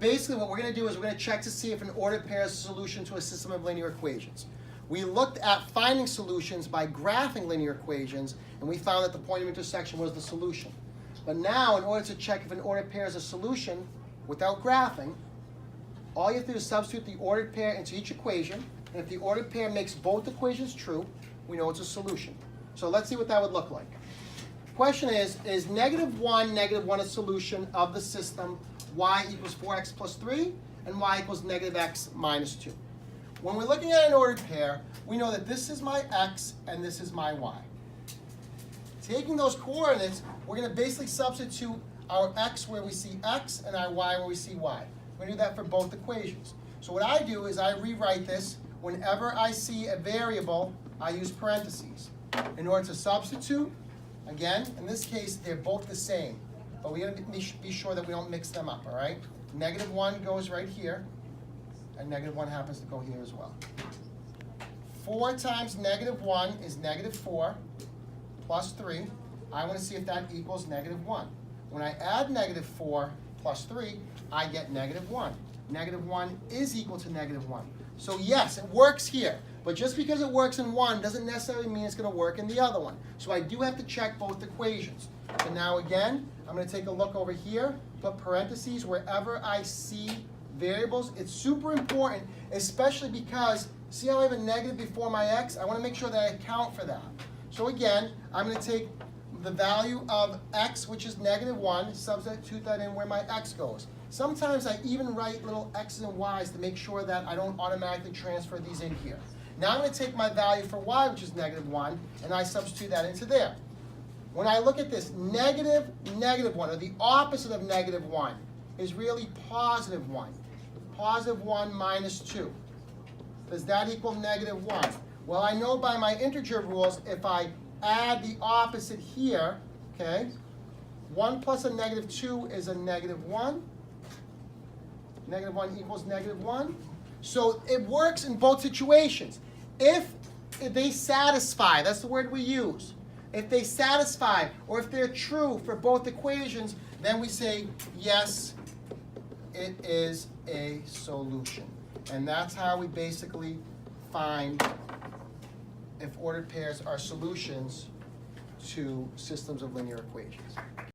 basically what we're going to do is we're going to check to see if an ordered pair is a solution to a system of linear equations. We looked at finding solutions by graphing linear equations, and we found that the point of intersection was the solution. But now, in order to check if an ordered pair is a solution without graphing, all you have to do is substitute the ordered pair into each equation, and if the ordered pair makes both equations true, we know it's a solution. So let's see what that would look like. The question is -1, a solution of the system y equals 4x plus 3 and y equals -x minus 2? When we're looking at an ordered pair, we know that this is my x and this is my y. Taking those coordinates, we're going to basically substitute our x where we see x and our y where we see y. We're going to do that for both equations. So what I do is I rewrite this. Whenever I see a variable, I use parentheses. In order to substitute, again, in this case, they're both the same. But we got to be sure that we don't mix them up, all right? -1 goes right here, and -1 happens to go here as well. 4 times -1 is -4 plus 3. I want to see if that equals -1. When I add -4 plus 3, I get -1. -1 is equal to -1. So yes, it works here. But just because it works in one doesn't necessarily mean it's going to work in the other one. So I do have to check both equations. So now again, I'm going to take a look over here, put parentheses wherever I see variables. It's super important, especially because, see how I have a negative before my x? I want to make sure that I account for that. So again, I'm going to take the value of x, which is -1, substitute that in where my x goes. Sometimes I even write little x's and y's to make sure that I don't automatically transfer these in here. Now I'm going to take my value for y, which is -1, and I substitute that into there. When I look at this, -1, or the opposite of -1, is really +1. +1 minus 2. Does that equal -1? Well, I know by my integer rules, if I add the opposite here, okay, 1 plus a -2 is a -1. -1 equals -1. So it works in both situations. If they satisfy, that's the word we use. If they satisfy, or if they're true for both equations, then we say, yes, it is a solution. And that's how we basically find if ordered pairs are solutions to systems of linear equations.